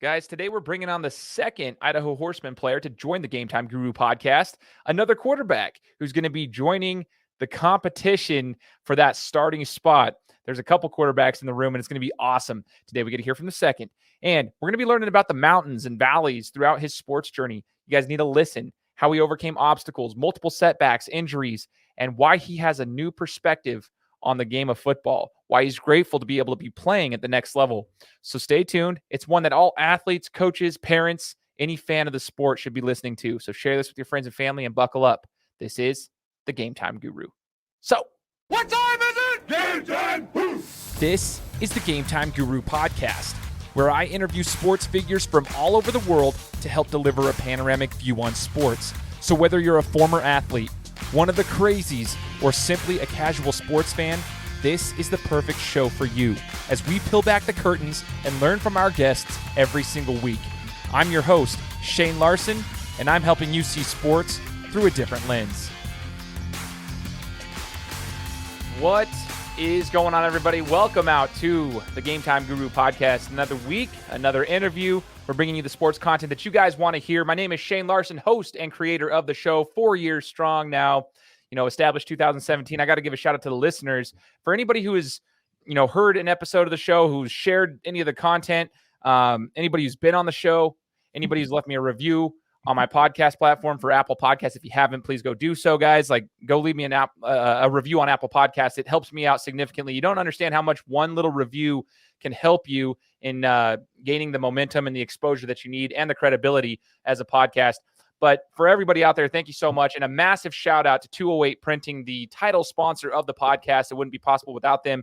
Guys, today we're bringing on the second Idaho Horsemen player to join the Game Time Guru podcast, another quarterback who's going to be joining the competition for that starting spot. There's a couple quarterbacks in the room, and it's going to be awesome. Today we get to hear from the second, and we're going to be learning about the mountains and valleys throughout his sports journey. You guys need to listen, how he overcame obstacles, multiple setbacks, injuries, and why he has a new perspective on the game of football, why he's grateful to be able to be playing at the next level. So stay tuned. It's one that all athletes, coaches, parents, any fan of the sport should be listening to. So share this with your friends and family and buckle up. This is the Game Time Guru. So, what time is it? Game time! This is the Game Time Guru podcast, where I interview sports figures from all over the world to help deliver a panoramic view on sports. So whether you're a former athlete, one of the crazies, or simply a casual sports fan, this is the perfect show for you as we peel back the curtains and learn from our guests every single week. I'm your host, Shane Larson, and I'm helping you see sports through a different lens. What is going on, everybody? Welcome out to the Game Time Guru podcast. Another week, another interview. We're bringing you the sports content that you guys want to hear. My name is Shane Larson, host and creator of the show, 4 years strong now, established 2017. I got to give a shout out to the listeners. For anybody who has, heard an episode of the show, who's shared any of the content, anybody who's been on the show, anybody who's left me a review on my podcast platform for Apple Podcasts. If you haven't, please go do so, guys. Go leave me a review on Apple Podcasts. It helps me out significantly. You don't understand how much one little review can help you in gaining the momentum and the exposure that you need and the credibility as a podcast. But for everybody out there, thank you so much. And a massive shout out to 208 Printing, the title sponsor of the podcast. It wouldn't be possible without them.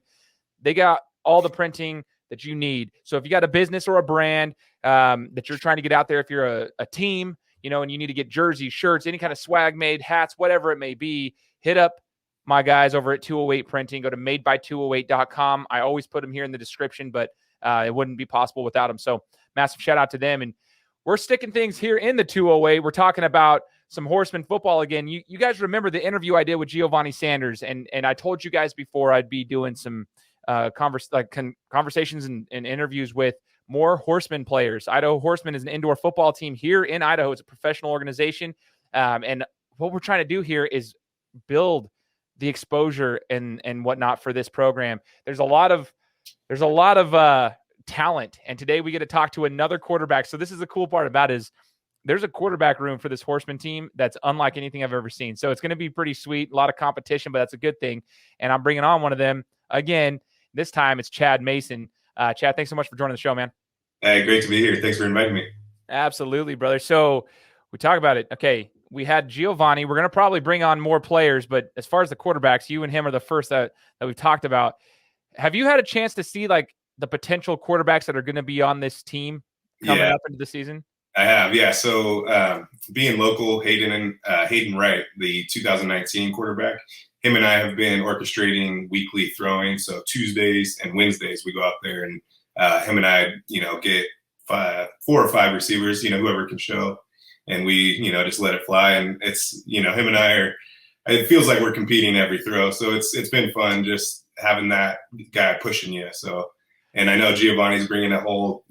They got all the printing that you need. So if you got a business or a brand that you're trying to get out there, if you're a team, and you need to get jerseys, shirts, any kind of swag made, hats, whatever it may be, hit up my guys over at 208 Printing. Go to madeby208.com. I always put them here in the description, but it wouldn't be possible without them. So massive shout out to them. And we're sticking things here in the 208. We're talking about some Horseman football again. You guys remember the interview I did with Giovanni Sanders, and I told you guys before I'd be doing some conversations and interviews with more Horseman players. Idaho Horsemen is an indoor football team here in Idaho. It's a professional organization. And what we're trying to do here is build the exposure and whatnot for this program. There's a lot of talent. And today we get to talk to another quarterback. So this is the cool part about it is there's a quarterback room for this Horseman team that's unlike anything I've ever seen. So it's going to be pretty sweet. A lot of competition, but that's a good thing. And I'm bringing on one of them again. This time it's Chad Mason. Chad, thanks so much for joining the show, man. Hey, great to be here. Thanks for inviting me. Absolutely, brother. So we talk about it. Okay, we had Giovanni. We're going to probably bring on more players, but as far as the quarterbacks, you and him are the first that we've talked about. Have you had a chance to see the potential quarterbacks that are going to be on this team coming up into the season? I have, yeah. So being local, Hayden Wright, the 2019 quarterback, him and I have been orchestrating weekly throwing. So Tuesdays and Wednesdays we go out there and him and I, get 4 or 5 receivers, whoever can show, and we, just let it fly. And it's, him and I it feels like we're competing every throw. So it's been fun just having that guy pushing you. So, and I know Giovanni's bringing a whole,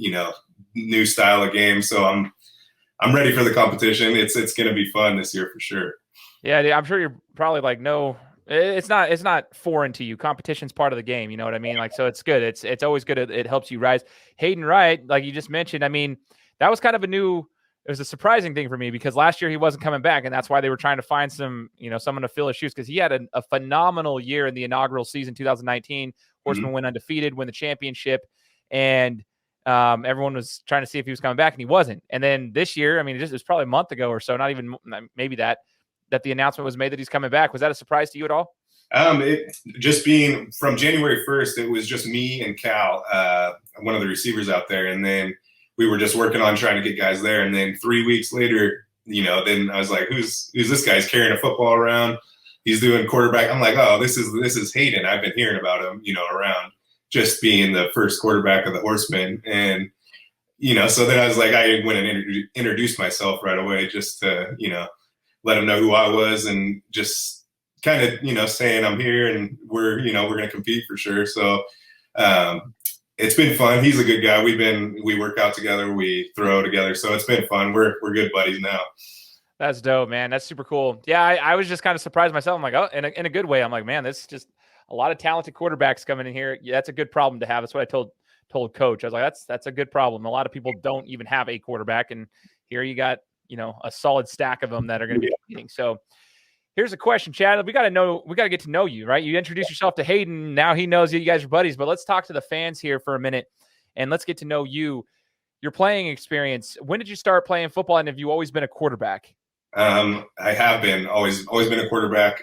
new style of game. So I'm ready for the competition. It's going to be fon this year for sure. Yeah, I'm sure you're probably no. It's not foreign to you. Competition's part of the game. You know what I mean? So it's good. It's always good. It helps you rise. Hayden Wright, like you just mentioned, I mean, that was kind of it was a surprising thing for me because last year he wasn't coming back. And that's why they were trying to find some, someone to fill his shoes because he had a phenomenal year in the inaugural season, 2019. Horseman went undefeated, win the championship. And everyone was trying to see if he was coming back and he wasn't. And then this year, I mean, it was probably a month ago or so, not even maybe that the announcement was made that he's coming back. Was that a surprise to you at all? It just being from January 1st, it was just me and Cal, one of the receivers out there. And then we were just working on trying to get guys there. And then 3 weeks later, then I was like, who's this guy? He's carrying a football around. He's doing quarterback. I'm like, oh, this is Hayden. I've been hearing about him, around just being the first quarterback of the Horsemen. And, so then I was like, I went and introduced myself right away just to, let him know who I was and just kind of, saying I'm here and we're going to compete for sure. So It's been fun. He's a good guy. We work out together, we throw together, so it's been fun. We're good buddies now. That's dope, man. That's super cool. Yeah, I was just kind of surprised myself. I'm like, oh, in a good way. I'm like, man, this is just a lot of talented quarterbacks coming in here. Yeah, that's a good problem to have. That's what I told coach. I was like, that's a good problem. A lot of people don't even have a quarterback, and here you got, a solid stack of them that are going to be competing. So here's a question, Chad. We got to get to know you, right? You introduce yourself to Hayden. Now he knows you guys are buddies, but let's talk to the fans here for a minute and let's get to know you, your playing experience. When did you start playing football, and have you always been a quarterback? I have been always been a quarterback.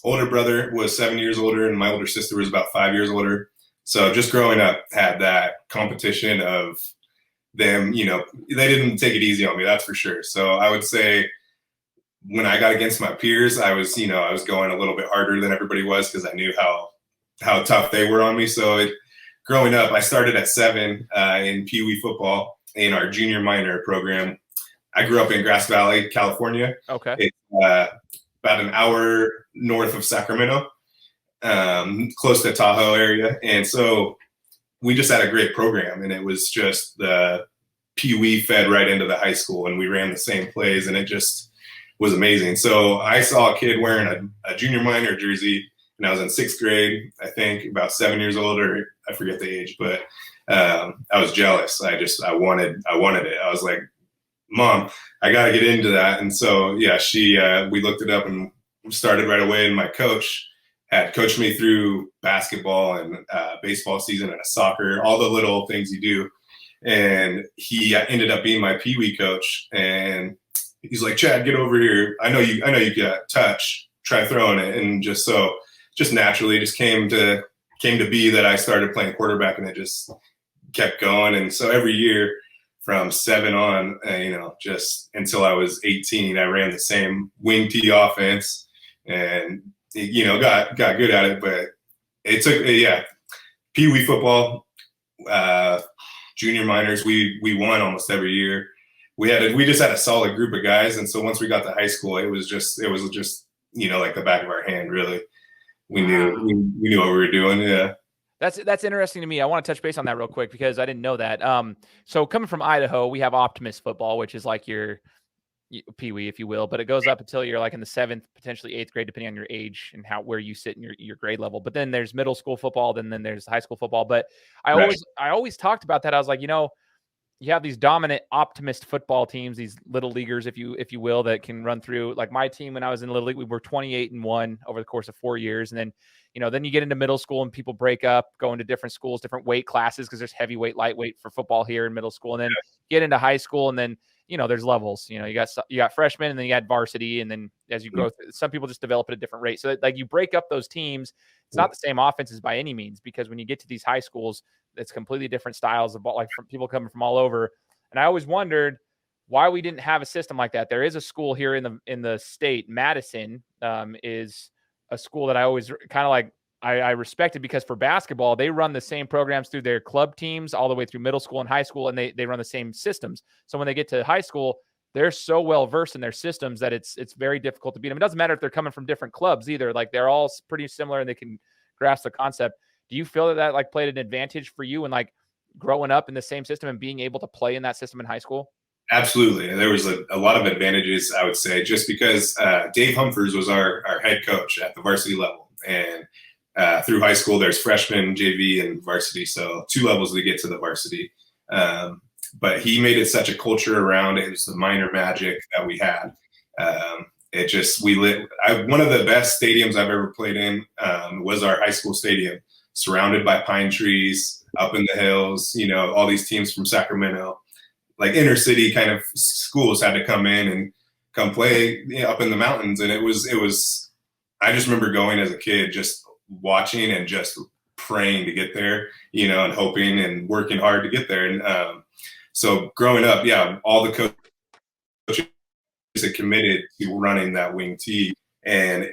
Older brother was 7 years older, and my older sister was about 5 years older. So just growing up, had that competition of them. They didn't take it easy on me, that's for sure. So I would say when I got against my peers, I was going a little bit harder than everybody was because I knew how tough they were on me. So growing up, I started at 7 in Pee Wee football in our junior minor program. I grew up in Grass Valley, California. Okay. It's about an hour north of Sacramento, close to Tahoe area. And so we just had a great program, and it was just the Pee Wee fed right into the high school, and we ran the same plays, and it just was amazing. So I saw a kid wearing a junior minor jersey, and I was in 6th grade, I think, about 7 years old, or I forget the age, but I was jealous. I wanted it. I was like, Mom, I got to get into that. And so, yeah, we looked it up and started right away. And my coach had coached me through basketball and baseball season and soccer, all the little things you do. And he ended up being my Pee Wee coach. And he's like, Chad, get over here. I know you got touch, try throwing it. And just naturally just came to be that I started playing quarterback, and it just kept going. And so every year, from 7 on, just until I was 18, I ran the same wing tee offense, and got good at it. But it took, Pee Wee football, junior minors, we won almost every year. We just had a solid group of guys, and so once we got to high school, it was just like the back of our hand. Really, we knew what we were doing. Yeah. That's interesting to me. I want to touch base on that real quick because I didn't know that. So coming from Idaho, we have optimist football, which is like your Pee Wee, if you will, but it goes up until you're like in the 7th, potentially 8th grade, depending on your age and where you sit in your grade level. But then there's middle school football, then there's high school football. But I always talked about that. I was like, you have these dominant optimist football teams, these little leaguers, if you will, that can run through. Like my team when I was in Little League, we were 28-1 over the course of 4 years, and then then you get into middle school and people break up, go into different schools, different weight classes, because there's heavyweight, lightweight for football here in middle school, and then get into high school, and then there's levels. You got freshmen, and then you got varsity, and then as you grow, some people just develop at a different rate. So like you break up those teams. It's not the same offenses by any means, because when you get to these high schools, it's completely different styles of ball, like from people coming from all over. And I always wondered why we didn't have a system like that. There is a school here in the state, Madison, is a school that I always kind of like. I respected, because for basketball, they run the same programs through their club teams all the way through middle school and high school, and they run the same systems. So when they get to high school, they're so well versed in their systems that it's very difficult to beat them. It doesn't matter if they're coming from different clubs either. Like they're all pretty similar and they can grasp the concept. Do you feel that like played an advantage for you and like growing up in the same system and being able to play in that system in high school? Absolutely. There was a lot of advantages, I would say, just because Dave Humphers was our head coach at the varsity level. And through high school, there's freshman, JV, and varsity. So 2 levels to get to the varsity. But he made it such a culture around it. It was the minor magic that we had. One of the best stadiums I've ever played in was our high school stadium, surrounded by pine trees, up in the hills. All these teams from Sacramento, like inner city kind of schools, had to come in and come play up in the mountains. And it was. I just remember going as a kid, just watching and just praying to get there, and hoping and working hard to get there. And so growing up, all the coaches had committed to running that wing tee. And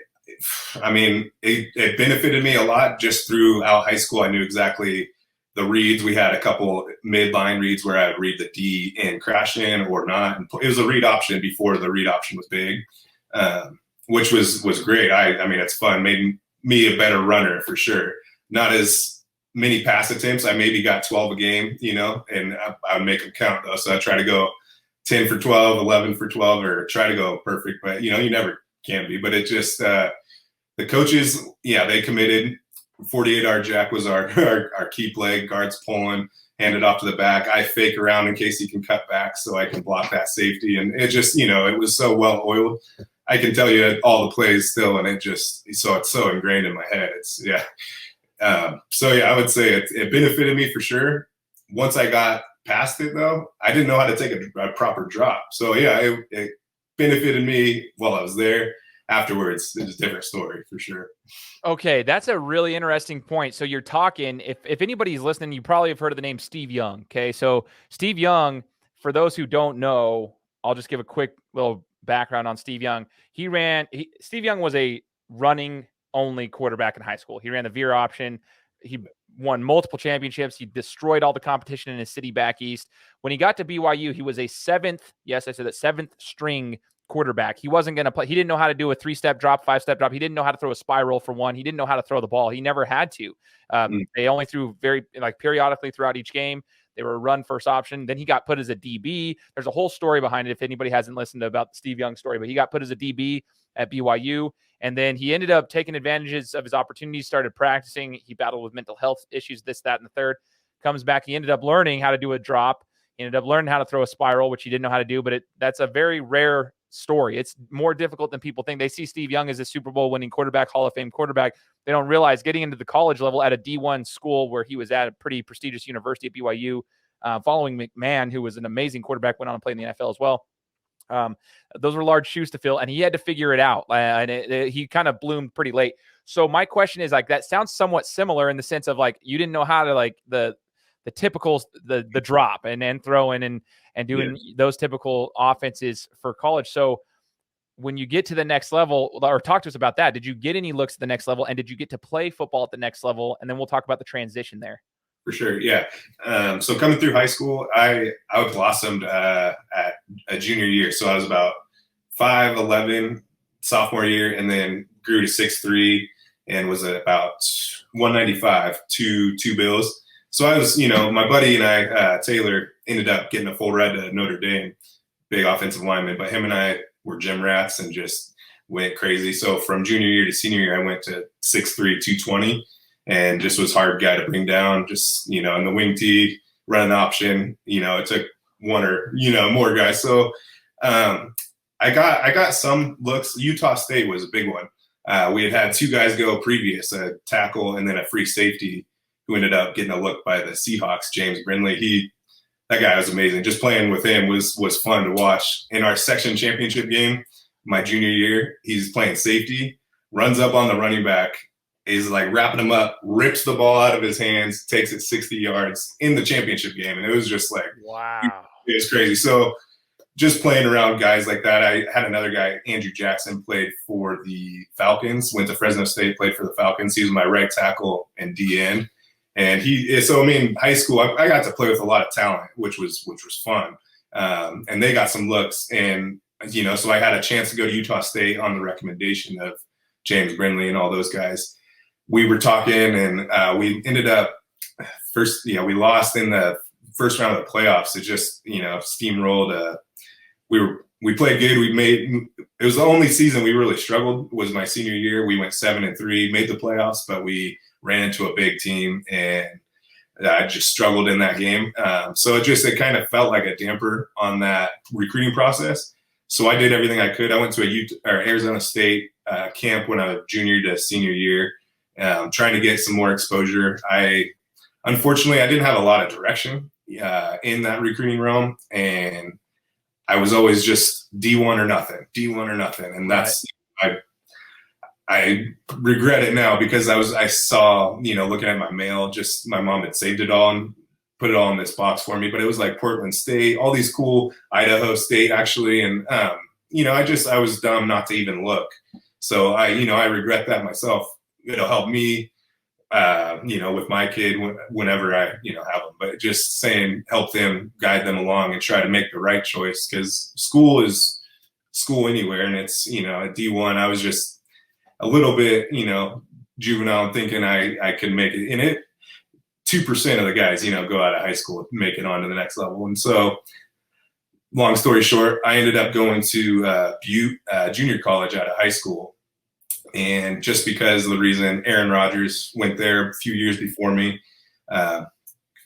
I mean, it benefited me a lot just throughout high school. I knew exactly the reads. We had a couple midline reads where I would read the D and crash in or not. And it was a read option before the read option was big, which was great. I mean, it's fun. Made me a better runner for sure. Not as many pass attempts. I maybe got 12 a game, and I would make them count though. So I try to go 10 for 12, 11 for 12, or try to go perfect. But, you never can be. But it just the coaches, they committed. 48-yard jack was our key play. Guards pulling, hand it off to the back. I fake around in case he can cut back so I can block that safety. And it just, it was so well oiled. I can tell you all the plays still, and it's so ingrained in my head. I would say it benefited me for sure. Once I got past it, though, I didn't know how to take a proper drop. So, it benefited me while I was there. Afterwards, it's a different story for sure. Okay, that's a really interesting point. So you're talking, if anybody's listening, you probably have heard of the name Steve Young. Okay, so Steve Young, for those who don't know, I'll just give a quick little background on Steve Young. Steve Young was a running only quarterback in high school. He ran the veer option. He won multiple championships. He destroyed all the competition in his city back east. When he got to BYU, he was a seventh string quarterback. He wasn't going to play. He didn't know how to do a 3-step drop, 5-step drop. He didn't know how to throw a spiral for one. He didn't know how to throw the ball. He never had to. They only threw periodically throughout each game. They were a run first option. Then he got put as a DB. There's a whole story behind it if anybody hasn't listened about the Steve Young story, but he got put as a DB at BYU. And then he ended up taking advantages of his opportunities, started practicing. He battled with mental health issues, this, that, and the third. Comes back. He ended up learning how to do a drop. He ended up learning how to throw a spiral, which he didn't know how to do, but that's a very rare story. It's more difficult than people think. They see Steve Young as a Super Bowl winning quarterback, Hall of Fame quarterback. They don't realize getting into the college level at a D1 school where he was at a pretty prestigious university at BYU, following McMahon, who was an amazing quarterback, went on to play in the NFL as well. Those were large shoes to fill, and he had to figure it out. He kind of bloomed pretty late. So my question is, that sounds somewhat similar in the sense of you didn't know how to the typical the drop and then throwing and doing those typical offenses for college. So when you get to the next level, or talk to us about that, did you get any looks at the next level, and did you get to play football at the next level? And then we'll talk about the transition there. For sure, yeah. So coming through high school, I blossomed at a junior year. So I was about 5'11" sophomore year, and then grew to 6'3" and was about 195, two bills. So I was, my buddy and I, Taylor, ended up getting a full ride to Notre Dame, big offensive lineman. But him and I were gym rats and just went crazy. So from junior year to senior year, I went to 6'3", 220, and just was hard guy to bring down. Just, in the wing tee, running option, it took one or, more guys. So I got some looks. Utah State was a big one. We had two guys go previous, a tackle and then a free safety, who ended up getting a look by the Seahawks, James Brindley. That guy was amazing. Just playing with him was fun to watch. In our section championship game, my junior year, he's playing safety, runs up on the running back, is wrapping him up, rips the ball out of his hands, takes it 60 yards in the championship game. And it was just wow. It was crazy. So just playing around guys like that. I had another guy, Andrew Jackson, played for the Falcons, went to Fresno State, played for the Falcons. He was my right tackle and DN. And high school, I got to play with a lot of talent, which was fun. And they got some looks. And, so I had a chance to go to Utah State on the recommendation of James Brindley and all those guys. We were talking, and we ended up we lost in the first round of the playoffs. It just, steamrolled. We played good. It was the only season we really struggled was my senior year. We went 7-3, made the playoffs, but we ran into a big team, and I just struggled in that game. So it kind of felt like a damper on that recruiting process. So I did everything I could. I went to Arizona State camp when I was junior to senior year, trying to get some more exposure. Unfortunately, I didn't have a lot of direction in that recruiting realm, and I was always just D1 or nothing. And that's, I regret it now because I saw, looking at my mail, just my mom had saved it all and put it all in this box for me. But it was Portland State, all these cool, Idaho State actually. And, I was dumb not to even look. So I regret that myself. It'll help me, with my kid whenever I, have them. But just saying, help them, guide them along and try to make the right choice, because school is school anywhere. And it's, at D1, I was just a little bit, juvenile, thinking I could make it in it. 2% of the guys, go out of high school, make it on to the next level. And so long story short, I ended up going to Butte junior college out of high school. And just because of the reason Aaron Rodgers went there a few years before me,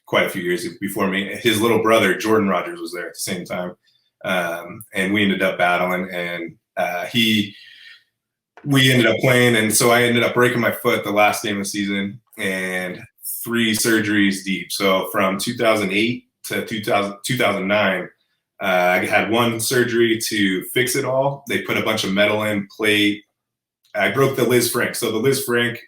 quite a few years before me, his little brother, Jordan Rodgers, was there at the same time. And we ended up battling, and we ended up playing. And so I ended up breaking my foot the last game of the season and 3 surgeries deep. So from 2008 to 2009, I had 1 surgery to fix it all. They put a bunch of metal in, plate. I broke the Liz Frank. So the Liz Frank,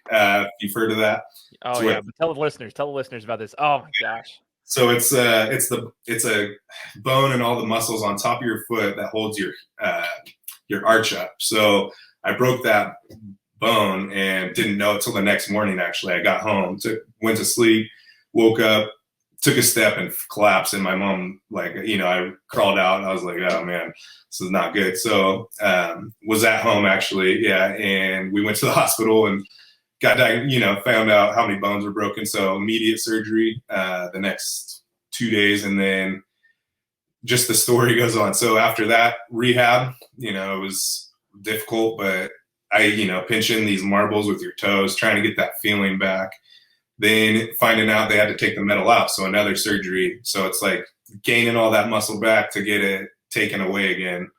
you've heard of that. Oh yeah, but tell the listeners about this. Oh my gosh. So it's a bone and all the muscles on top of your foot that holds your arch up. So I broke that bone and didn't know it till the next morning. Actually, I got home, went to sleep, woke up, took a step and collapsed. And my mom, I crawled out and I was like, oh man, this is not good. So was at home actually. Yeah. And we went to the hospital and got, found out how many bones were broken. So immediate surgery the next 2 days. And then just the story goes on. So after that rehab, it was difficult, but pinching these marbles with your toes, trying to get that feeling back. Then finding out they had to take the metal out, so another surgery. So it's like gaining all that muscle back to get it taken away again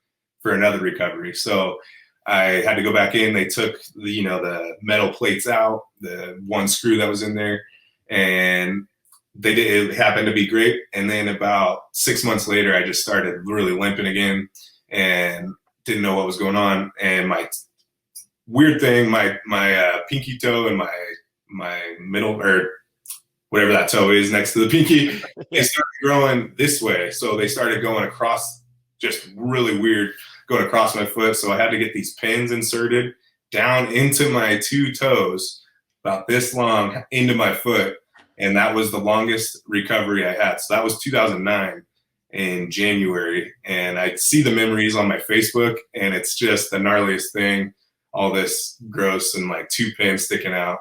for another recovery. So I had to go back in. They took the metal plates out, the 1 screw that was in there, and it happened to be great. And then about 6 months later, I just started really limping again and didn't know what was going on. And my weird thing, my pinky toe and my middle, or whatever that toe is next to the pinky, they started growing this way. So they started going across, just really weird, going across my foot. So I had to get these pins inserted down into my 2 toes, about this long, into my foot. And that was the longest recovery I had. So that was 2009 in January. And I see the memories on my Facebook, and it's just the gnarliest thing, all this gross and 2 pins sticking out.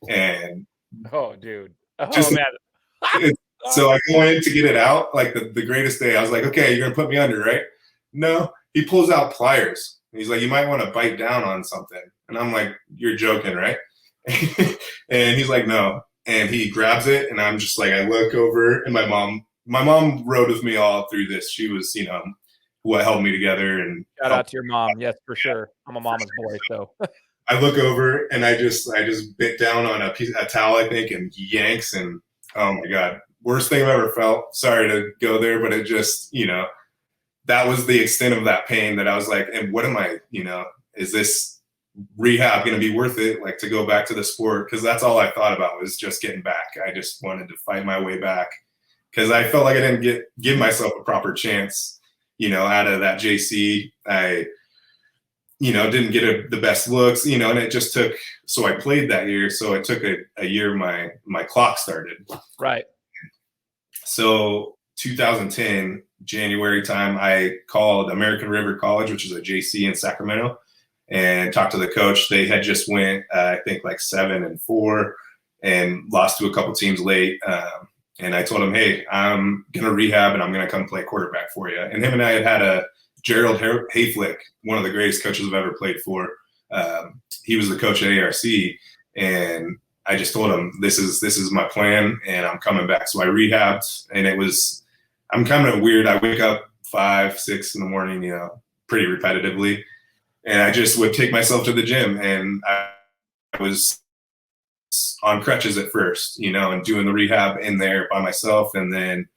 And oh dude, man. So I go in to get it out, the greatest day. I was like, okay, you're gonna put me under, right? No. He pulls out pliers. He's like, you might want to bite down on something. And I'm like, you're joking, right? And he's like, no. And he grabs it, and I'm just like, I look over, and my mom rode with me all through this. She was, what held me together. And shout out to your mom. Yes, for sure. I'm a mama's boy, so I look over and I just bit down on a towel, I think, and yanks, and oh my God, worst thing I've ever felt. Sorry to go there, but it just, that was the extent of that pain that I was like, and what am I, is this rehab going to be worth it? To go back to the sport? Cause that's all I thought about was just getting back. I just wanted to fight my way back because I felt like I didn't give myself a proper chance, out of that JC. I didn't get the best looks, and it just took, so I played that year. So it took a year, my clock started. Right. So 2010, January time, I called American River College, which is a JC in Sacramento, and talked to the coach. They had just went, I think 7-4 and lost to a couple teams late. And I told him, hey, I'm going to rehab and I'm going to come play quarterback for you. And him and I had a Gerald Hayflick, one of the greatest coaches I've ever played for. He was the coach at ARC, and I just told him, this is my plan, and I'm coming back. So I rehabbed, and I'm kind of weird. I wake up 5, 6 in the morning, pretty repetitively, and I just would take myself to the gym, and I was on crutches at first, and doing the rehab in there by myself, and then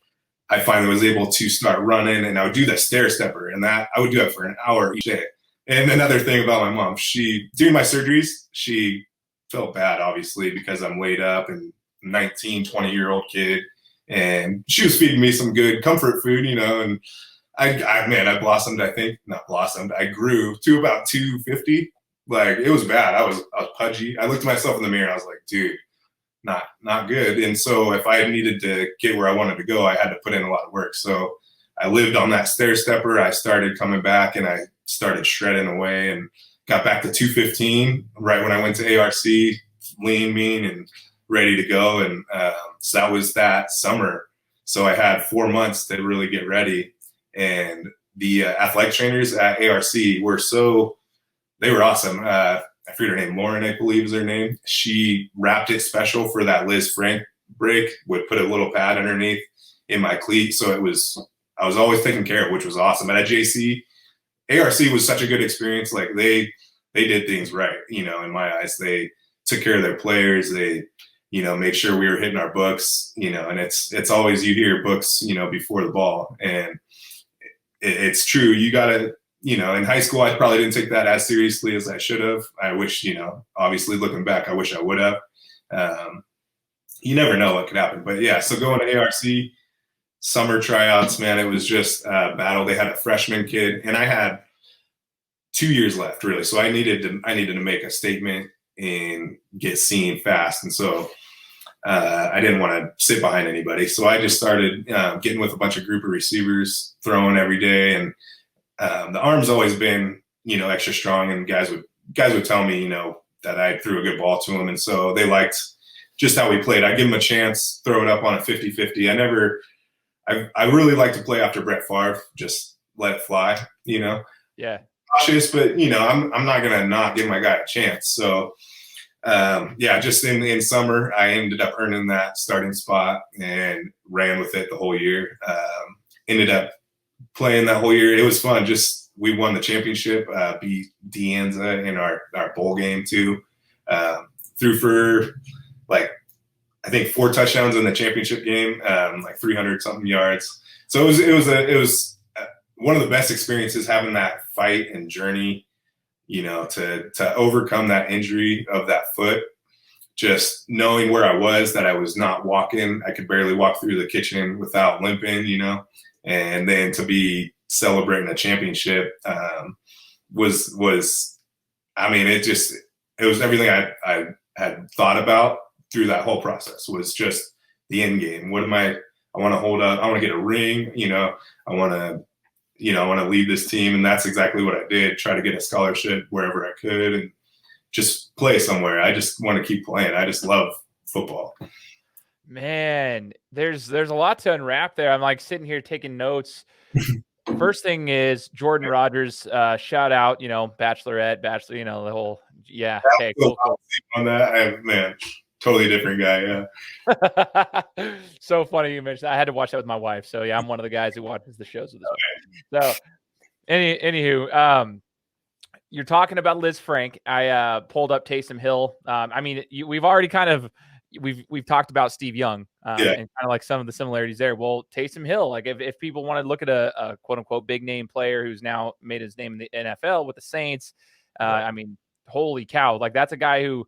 I finally was able to start running, and I would do the stair stepper, and that I would do it for an hour each day. And another thing about my mom, during my surgeries, she felt bad, obviously, because I'm laid up and 19, 20-year-old kid, and she was feeding me some good comfort food, and I blossomed. I grew to about 250. It was bad. I was pudgy. I looked at myself in the mirror and I was like, dude, not good. And so if I needed to get where I wanted to go, I had to put in a lot of work. So I lived on that stair stepper. I started coming back, and I started shredding away and got back to 215 right when I went to ARC, lean, mean, and ready to go. And so that was that summer. So I had 4 months to really get ready. And the athletic trainers at ARC they were awesome. I forget her name, Lauren, I believe is her name. She wrapped it special for that Liz Frank break, would put a little pad underneath in my cleat. So I was always taken care of, which was awesome. But at JC, ARC was such a good experience. Like they did things right, in my eyes. They took care of their players. They, made sure we were hitting our books, and it's always, you hear books, before the ball. And it's true. You got to, in high school, I probably didn't take that as seriously as I should have. I wish, obviously looking back, I wish I would have. You never know what could happen. But yeah, so going to ARC, summer tryouts, man, it was just a battle. They had a freshman kid, and I had 2 years left, really. So I needed to make a statement and get seen fast. And so I didn't want to sit behind anybody. So I just started getting with a bunch of group of receivers, throwing every day. And the arm's always been, extra strong, and guys would tell me, that I threw a good ball to them. And so they liked just how we played. I give them a chance, throw it up on a 50-50. I really like to play after Brett Favre, just let it fly, Yeah. Cautious, but I'm not gonna not give my guy a chance. So just in summer, I ended up earning that starting spot and ran with it the whole year. Ended up playing that whole year. It was fun. Just we won the championship, beat De Anza in our bowl game too. Threw for I think 4 touchdowns in the championship game, 300 something yards. So it was one of the best experiences, having that fight and journey, to overcome that injury of that foot. Just knowing where I was, that I was not walking. I could barely walk through the kitchen without limping, and then to be celebrating a championship was it was everything I had thought about through that whole process. Was just the end game. I want to hold up. I want to get a ring, I want to lead this team. And that's exactly what I did. Try to get a scholarship wherever I could and just play somewhere. I just want to keep playing. I just love football. Man, there's a lot to unwrap there. I'm sitting here taking notes. First thing is Jordan Rogers, shout out, Bachelorette, Bachelor, the whole, yeah. Okay, cool. On that, man, totally different guy. Yeah. So funny you mentioned that. I had to watch that with my wife. So yeah, I'm one of the guys who watches the shows with this. Okay. So anywho, you're talking about Liz Frank. I pulled up Taysom Hill. We've already we've talked about Steve Young and kind of some of the similarities there. Well, Taysom Hill, if people want to look at a quote unquote big name player who's now made his name in the NFL with the Saints, holy cow. That's a guy who,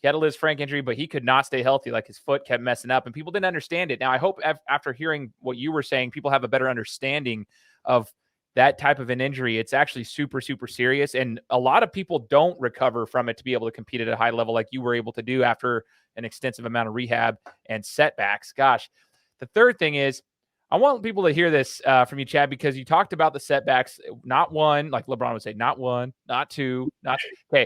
he had a Liz Frank injury, but he could not stay healthy. His foot kept messing up and people didn't understand it. Now, I hope after hearing what you were saying, people have a better understanding of that type of an injury. It's actually super, super serious. And a lot of people don't recover from it to be able to compete at a high level like you were able to do after an extensive amount of rehab and setbacks. Gosh, the third thing is, I want people to hear this from you, Chad, because you talked about the setbacks, not one, like LeBron would say, not one, not two, okay.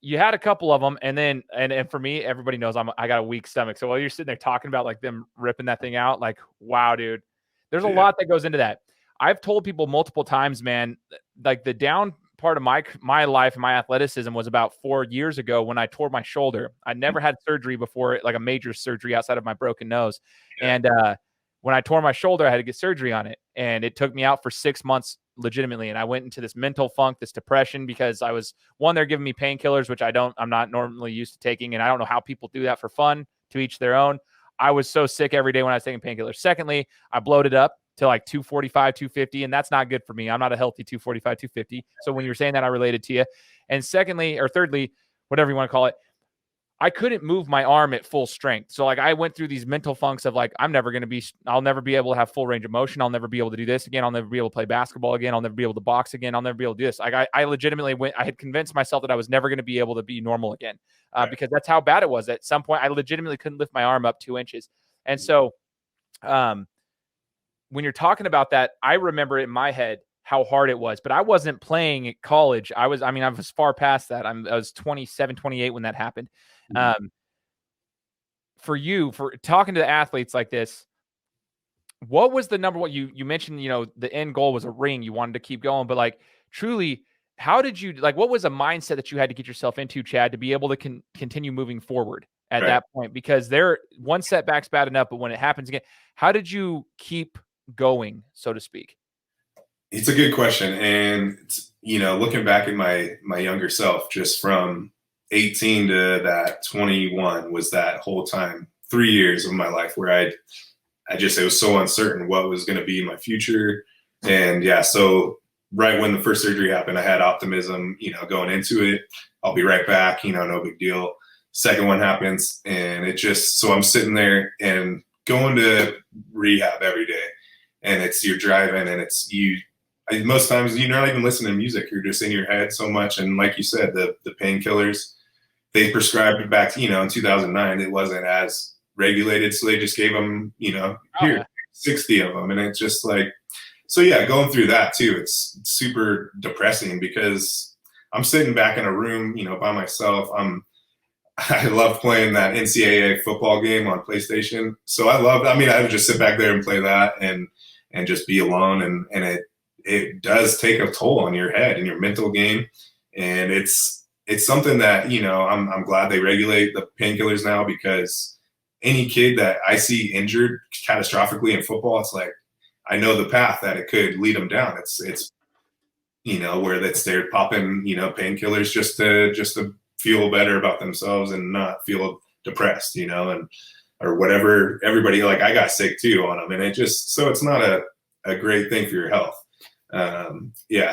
You had a couple of them, and then and for me, everybody knows I got a weak stomach. So while you're sitting there talking about them ripping that thing out, wow, dude, there's a lot that goes into that. I've told people multiple times, man, the down part of my life and my athleticism was about 4 years ago when I tore my shoulder. I never had surgery before, a major surgery outside of my broken nose. Yeah. And when I tore my shoulder, I had to get surgery on it, and it took me out for 6 months legitimately. And I went into this mental funk, this depression, because they're giving me painkillers, which I'm not normally used to taking. And I don't know how people do that for fun, to each their own. I was so sick every day when I was taking painkillers. Secondly, I bloated up to 245, 250. And that's not good for me. I'm not a healthy 245, 250. So when you were saying that, I related to you. And thirdly, whatever you want to call it, I couldn't move my arm at full strength. So I went through these mental funks of I'll never be able to have full range of motion. I'll never be able to do this again. I'll never be able to play basketball again. I'll never be able to box again. I'll never be able to do this. I legitimately I had convinced myself that I was never going to be able to be normal again because that's how bad it was. At some point, I legitimately couldn't lift my arm up 2 inches. And so when you're talking about that, I remember in my head how hard it was, but I wasn't playing at college. I was far past that. I was 27, 28 when that happened. for you, for talking to athletes like this, what was the number one? You mentioned, the end goal was a ring. You wanted to keep going, but like truly, how did you what was a mindset that you had to get yourself into, Chad, to be able to continue moving forward at that point? Because one setback's bad enough, but when it happens again, how did you keep going, so to speak? It's a good question. And, looking back at my younger self, just from 18 to that 21 was that whole time, 3 years of my life where it was so uncertain what was going to be my future. And so right when the first surgery happened, I had optimism, going into it. I'll be right back, no big deal. Second one happens, and so I'm sitting there and going to rehab every day. And you're driving, and most times you're not even listening to music. You're just in your head so much. And like you said, the painkillers, they prescribed it back, in 2009, it wasn't as regulated. So they just gave them, here, 60 of them. And it's just like, so going through that too, it's super depressing because I'm sitting back in a room, by myself. I love playing that NCAA football game on PlayStation. So I would just sit back there and play that and just be alone. And it does take a toll on your head and your mental game. And it's something that, I'm glad they regulate the painkillers now, because any kid that I see injured catastrophically in football, it's like, I know the path that it could lead them down. It's where they're popping, painkillers just to feel better about themselves and not feel depressed, or whatever. Everybody, like, I got sick too on them, and so it's not a great thing for your health.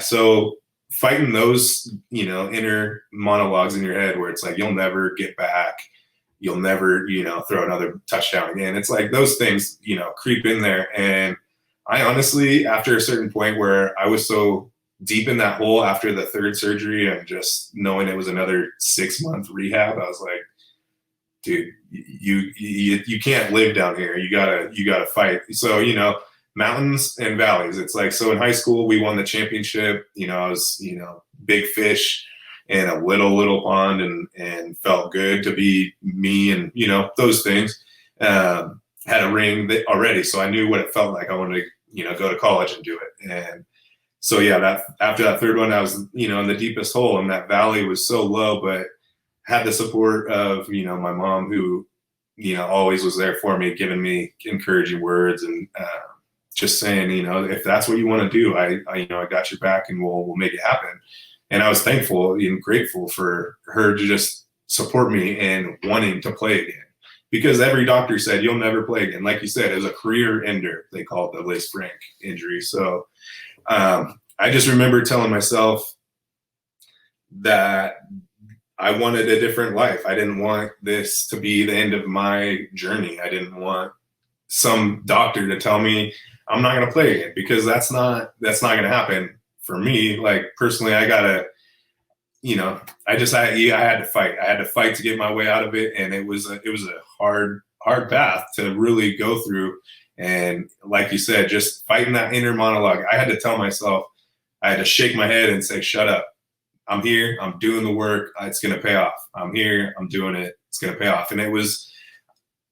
So fighting those, inner monologues in your head where it's like, you'll never get back. You'll never, throw another touchdown again. It's like those things, creep in there. And I honestly, after a certain point where I was so deep in that hole after the third surgery and just knowing it was another 6-month rehab, I was like, dude, you can't live down here. You gotta fight. So, mountains and valleys. It's like, so in high school, we won the championship. I was, big fish in a little pond, and felt good to be me, and, those things. Had a ring already, so I knew what it felt like. I wanted to, go to college and do it. And so, that after that third one, I was, in the deepest hole, and that valley was so low, but had the support of, my mom, who, always was there for me, giving me encouraging words, and just saying, if that's what you want to do, I got your back, and we'll make it happen. And I was thankful and grateful for her to just support me in wanting to play again, because every doctor said, you'll never play again. Like you said, it was a career ender. They call it the Liz Frank injury. So I just remember telling myself that I wanted a different life. I didn't want this to be the end of my journey. I didn't want some doctor to tell me I'm not going to play again, because that's not going to happen for me. Like, personally, I gotta, I had to fight. I had to fight to get my way out of it. And it was a hard path to really go through. And like you said, just fighting that inner monologue, I had to tell myself, I had to shake my head and say, shut up. I'm here. I'm doing the work. It's going to pay off. I'm here. I'm doing it. It's going to pay off. And it was,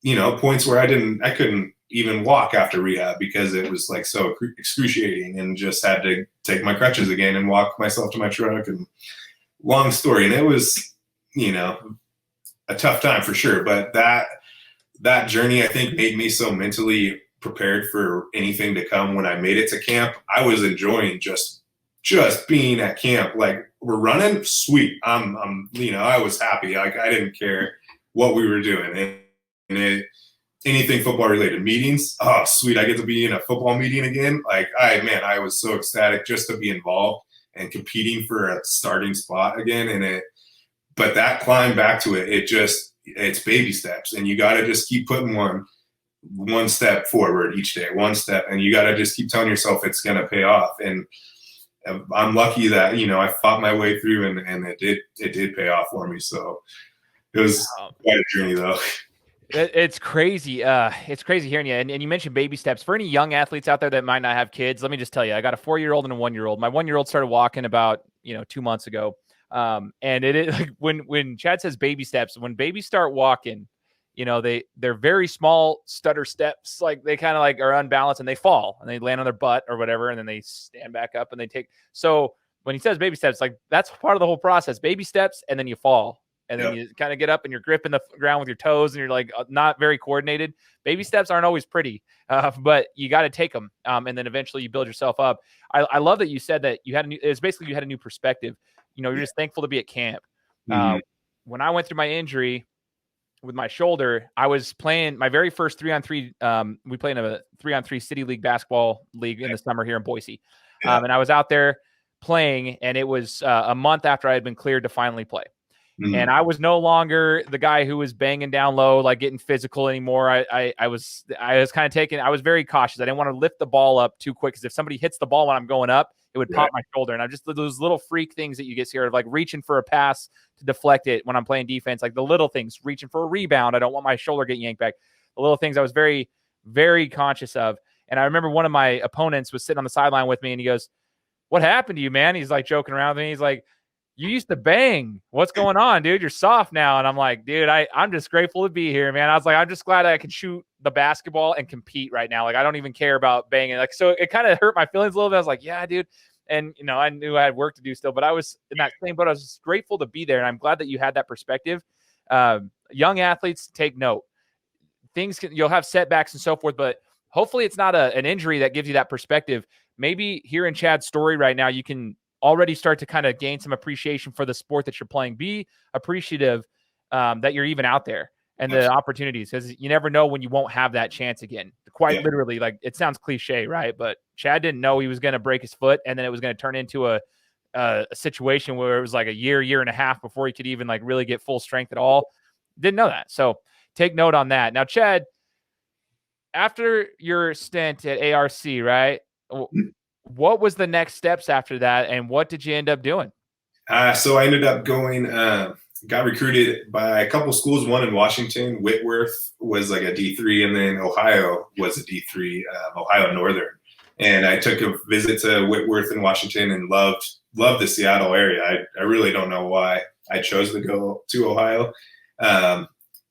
points where I couldn't even walk after rehab, because it was like so excruciating, and just had to take my crutches again and walk myself to my truck. And long story. And it was, a tough time for sure. But that journey, I think, made me so mentally prepared for anything to come. When I made it to camp, I was enjoying just being at camp. Like, we're running, sweet. I was happy. Like, I didn't care what we were doing. And anything football related, meetings, oh sweet, I get to be in a football meeting again. Like, I was so ecstatic just to be involved and competing for a starting spot again. But that climb back to it's baby steps, and you got to just keep putting one step forward each day, one step, and you got to just keep telling yourself it's going to pay off. And I'm lucky that, I fought my way through, and it did pay off for me. So it was quite a journey, though. It's crazy. It's crazy hearing you. And you mentioned baby steps. For any young athletes out there that might not have kids, let me just tell you, I got a 4-year-old and a 1-year-old. My 1-year-old started walking about, 2 months ago. And it is like when Chad says baby steps, when babies start walking, they're very small stutter steps. Like they kind of like are unbalanced and they fall and they land on their butt or whatever. And then they stand back up and they take. So when he says baby steps, like that's part of the whole process, baby steps. And then you fall and then you kind of get up and you're gripping the ground with your toes and you're like not very coordinated. Baby steps aren't always pretty, but you got to take them. And then eventually you build yourself up. I love that you said that you had you had a new perspective. You're just thankful to be at camp. When I went through my injury with my shoulder, I was playing my very first 3-on-3. We played in a 3-on-3 city league basketball league in the summer here in Boise. And I was out there playing, and it was a month after I had been cleared to finally play. And I was no longer the guy who was banging down low, like getting physical anymore. I was kind of I was very cautious. I didn't want to lift the ball up too quick, because if somebody hits the ball when I'm going up, it would pop my shoulder. And I'm just those little freak things that you get here of like reaching for a pass to deflect it when I'm playing defense, like the little things, reaching for a rebound. I don't want my shoulder getting yanked back. The little things I was very, very conscious of. And I remember one of my opponents was sitting on the sideline with me, and he goes, "What happened to you, man?" He's like joking around with me. He's like, "You used to bang. What's going on, dude? You're soft now." And I'm like, dude, I'm just grateful to be here, man. I was like, I'm just glad I can shoot the basketball and compete right now. Like, I don't even care about banging. Like, so it kind of hurt my feelings a little bit. I was like, yeah, dude. And, I knew I had work to do still, but I was in that same boat. I was just grateful to be there. And I'm glad that you had that perspective. Young athletes, take note. You'll have setbacks and so forth, but hopefully it's not an injury that gives you that perspective. Maybe hearing Chad's story right now, you can already start to kind of gain some appreciation for the sport that you're playing. Be appreciative that you're even out there and the opportunities, because you never know when you won't have that chance again. Quite literally, like it sounds cliche, right? But Chad didn't know he was going to break his foot, and then it was going to turn into a situation where it was like a year and a half before he could even like really get full strength at all. Didn't know that. So take note on that. Now, Chad, after your stint at ARC, right? What was the next steps after that, and what did you end up doing? So I ended up going, got recruited by a couple schools, one in Washington. Whitworth was like a D3, and then Ohio was a D3, Ohio Northern. And I took a visit to Whitworth in Washington and loved the Seattle area. I really don't know why I chose to go to Ohio.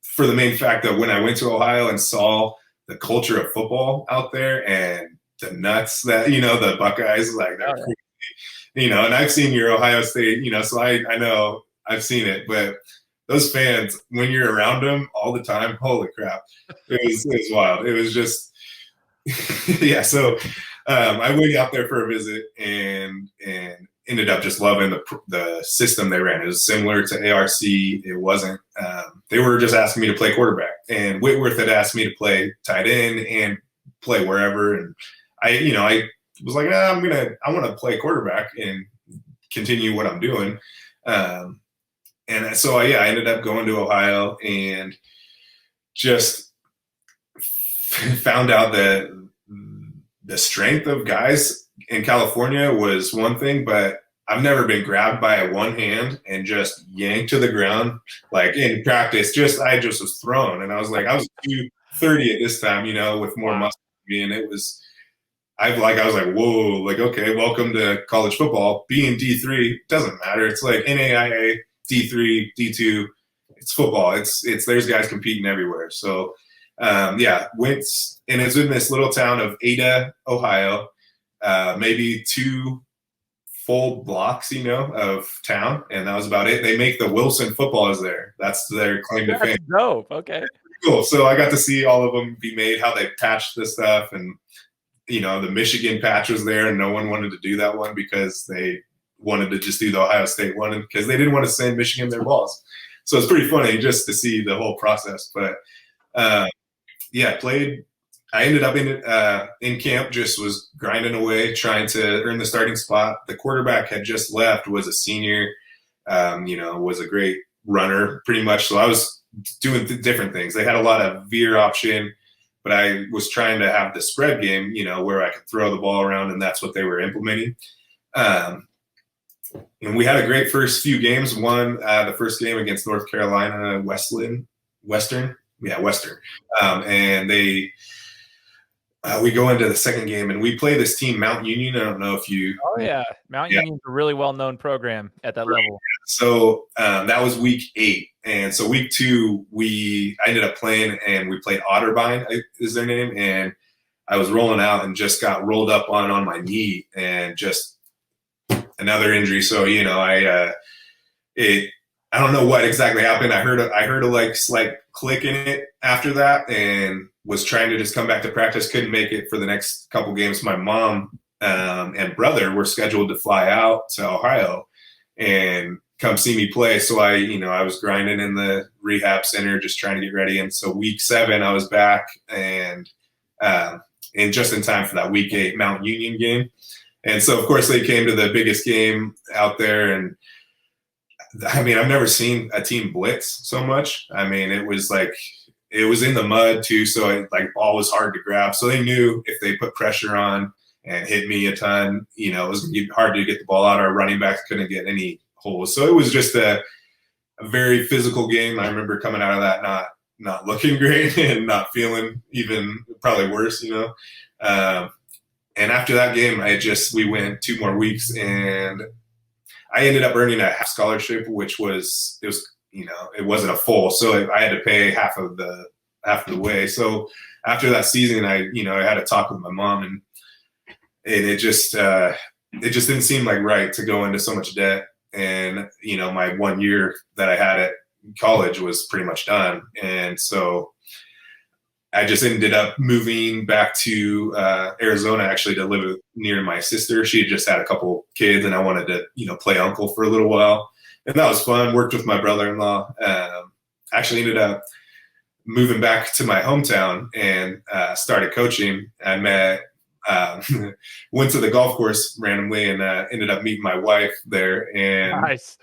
For the main fact that when I went to Ohio and saw the culture of football out there and the nuts that, the Buckeyes, like they're crazy, and I've seen your Ohio State, so I know I've seen it, but those fans, when you're around them all the time, holy crap, it was wild. It was just, yeah. So I went out there for a visit and ended up just loving the system they ran. It was similar to ARC. It wasn't, they were just asking me to play quarterback, and Whitworth had asked me to play tight end and play wherever. And I was like, I want to play quarterback and continue what I'm doing. And so, I ended up going to Ohio and just found out that the strength of guys in California was one thing, but I've never been grabbed by one hand and just yanked to the ground. Like in practice, I just was thrown. And I was like, I was 230 at this time, with more muscle than me. And it was, I was like, whoa, like, okay, welcome to college football. Being D3 doesn't matter. It's like NAIA, D3, D2. It's football. It's there's guys competing everywhere. So, went, and it's in this little town of Ada, Ohio, maybe 2 full blocks, of town, and that was about it. They make the Wilson footballs there. That's their claim to fame. Dope. Okay. Cool. So I got to see all of them be made, how they patched this stuff, and the Michigan patch was there, and no one wanted to do that one because they wanted to just do the Ohio State one because they didn't want to send Michigan their balls. So it's pretty funny just to see the whole process. But played. I ended up in camp, just was grinding away, trying to earn the starting spot. The quarterback had just left, was a senior, was a great runner pretty much. So I was doing different things. They had a lot of veer option, but I was trying to have the spread game, where I could throw the ball around, and that's what they were implementing. And we had a great first few games. Won the first game against North Carolina Western. And we go into the second game, and we play this team, Mount Union. I don't know if you. Oh yeah, Mount Union's a really well-known program at that level. So that was week 8. And so week 2, I ended up playing, and we played Otterbein is their name. And I was rolling out and just got rolled up on my knee, and just another injury. So, I don't know what exactly happened. I heard a like slight click in it after that, and was trying to just come back to practice. Couldn't make it for the next couple games. My mom and brother were scheduled to fly out to Ohio and come see me play. So I was grinding in the rehab center, just trying to get ready. And so week 7, I was back, and just in time for that week 8 Mount Union game. And so, of course, they came to the biggest game out there. And I mean, I've never seen a team blitz so much. I mean, it was in the mud too. So ball was hard to grab. So they knew if they put pressure on and hit me a ton, it was going to be hard to get the ball out. Our running backs couldn't get any holes. So it was just a very physical game. I remember coming out of that not looking great and not feeling, even probably worse, and after that game, we went 2 more weeks, and I ended up earning a half scholarship, which it wasn't a full, so I had to pay half of the way. So after that season, I had to talk with my mom, and it just didn't seem like right to go into so much debt. And, my 1 year that I had at college was pretty much done. And so I just ended up moving back to Arizona, actually, to live near my sister. She had just had a couple kids, and I wanted to, play uncle for a little while. And that was fun. Worked with my brother-in-law. Actually ended up moving back to my hometown and started coaching. I met went to the golf course randomly, and ended up meeting my wife there. And Nice.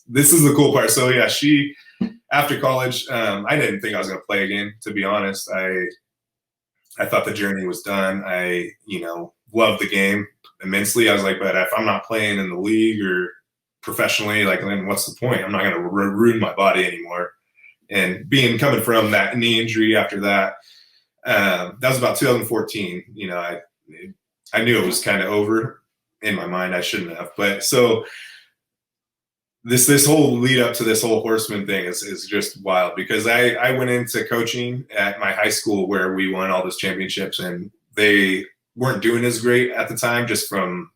This is the cool part. So yeah, she, after college, I didn't think I was going to play again, to be honest. I thought the journey was done. I, loved the game immensely. I was like, but if I'm not playing in the league or professionally, then what's the point? I'm not going to ruin my body anymore. And coming from that knee injury after that, that was about 2014. I knew it was kind of over in my mind. I shouldn't have, but so this whole lead up to this whole Horseman thing is just wild, because I went into coaching at my high school where we won all those championships, and they weren't doing as great at the time, just from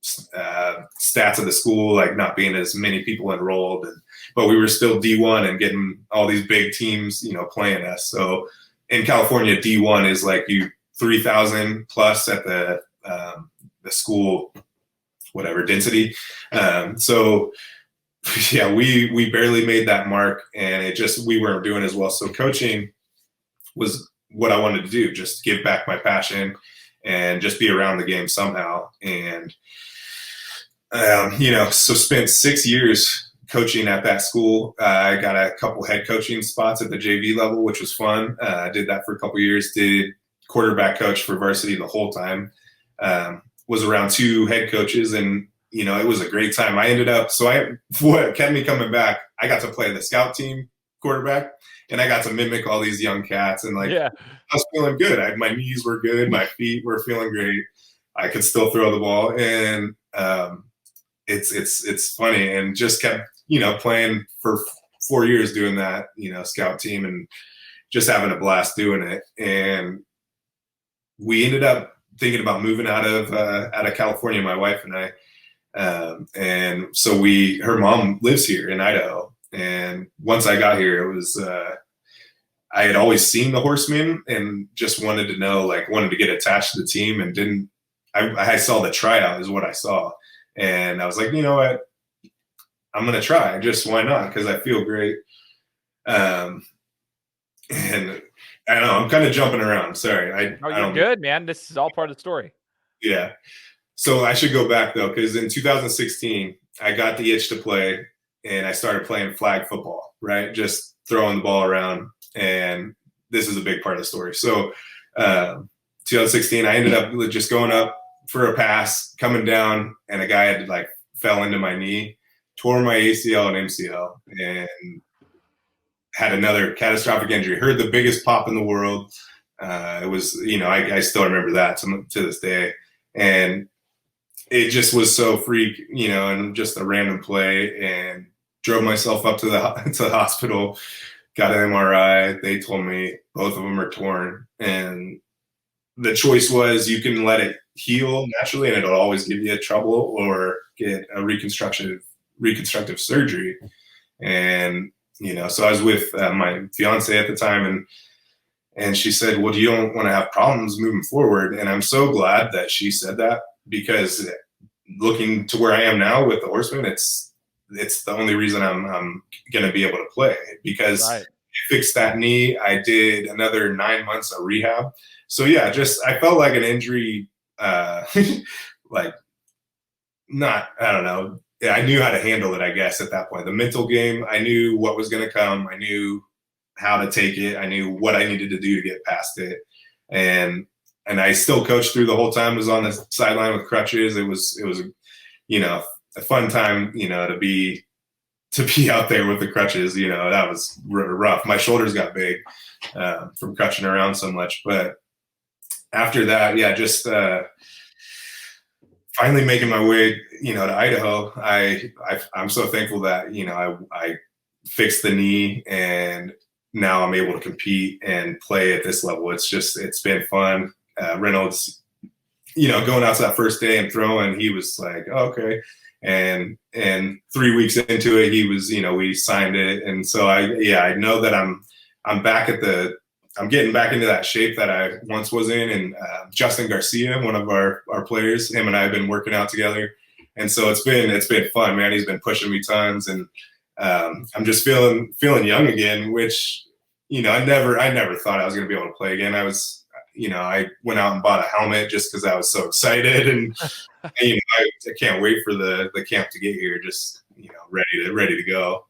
stats of the school, not being as many people enrolled, but we were still D1 and getting all these big teams, playing us. So in California, D1 is 3,000 plus at the school, whatever density. So yeah, we barely made that mark, and we weren't doing as well. So coaching was what I wanted to do, just give back my passion and just be around the game somehow. And, so spent 6 years coaching at that school. I got a couple head coaching spots at the JV level, which was fun. I did that for a couple years, did quarterback coach for varsity the whole time, was around 2 head coaches, and it was a great time. I ended up, what kept me coming back, I got to play the scout team quarterback, and I got to mimic all these young cats, and I was feeling good. My knees were good. My feet were feeling great. I could still throw the ball, and it's funny, and just kept, playing for 4 years doing that, scout team, and just having a blast doing it. And we ended up thinking about moving out of California, my wife and I. And so her mom lives here in Idaho. And once I got here, it was, I had always seen the Horsemen and just wanted to know, wanted to get attached to the team, and I saw the tryout is what I saw. And I was like, you know what, I'm going to try, just why not? Cause I feel great. And I don't know, I'm kind of jumping around. Sorry. You're good, man. This is all part of the story. Yeah. So I should go back though, because in 2016, I got the itch to play, and I started playing flag football, right? Just throwing the ball around. And this is a big part of the story. So 2016, I ended up just going up for a pass, coming down, and a guy had fell into my knee, tore my ACL and MCL, and had another catastrophic injury. Heard the biggest pop in the world. It was, I still remember that to this day. And it just was so freak, and just a random play, and drove myself up to the hospital, got an MRI. They told me both of them are torn, and the choice was you can let it heal naturally and it'll always give you trouble, or get a reconstructive surgery. And so I was with my fiance at the time, and she said, well, you don't want to have problems moving forward. And I'm so glad that she said that, because looking to where I am now with the Horsemen, it's the only reason I'm going to be able to play, because I fixed that knee. I did another 9 months of rehab. So yeah, I felt like an injury, like not, I don't know. Yeah, I knew how to handle it, I guess, at that point. The mental game, I knew what was going to come. I knew how to take it. I knew what I needed to do to get past it. And I still coached through the whole time. I was on the sideline with crutches. It was a fun time, to be out there with the crutches. That was rough. My shoulders got big from crutching around so much. But after that, yeah, just finally making my way, to Idaho. I'm so thankful that, I fixed the knee, and now I'm able to compete and play at this level. It's been fun. Reynolds, going out to that first day and throwing, he was like, oh, okay. And 3 weeks into it, he was, we signed it. And so I know that I'm getting back into that shape that I once was in. And Justin Garcia, one of our players, him and I have been working out together. And so it's been fun, man. He's been pushing me tons, and I'm just feeling young again, which, I never thought I was going to be able to play again. I went out and bought a helmet just because I was so excited, and I can't wait for the camp to get here. Just ready to go.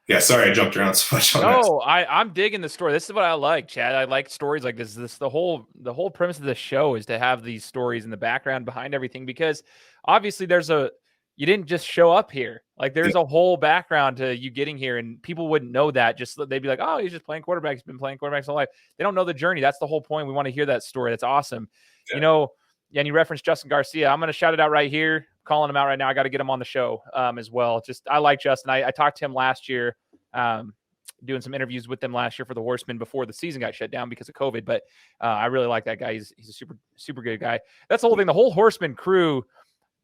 Yeah, sorry I jumped around so much on that. No, I'm digging the story. This is what I like, Chad. I like stories like this. The whole premise of the show is to have these stories in the background behind everything, because obviously you didn't just show up here. Like, there's a whole background to you getting here, and people wouldn't know that. Just they'd be like, oh, he's just playing quarterback. He's been playing quarterback his whole life. They don't know the journey. That's the whole point. We want to hear that story. That's awesome. Yeah. And you referenced Justin Garcia. I'm going to shout it out right here. Calling him out right now. I got to get him on the show as well. I like Justin. I talked to him last year, doing some interviews with them last year for the Horsemen before the season got shut down because of COVID. But I really like that guy. He's a super, super good guy. That's the whole thing. The whole Horsemen crew,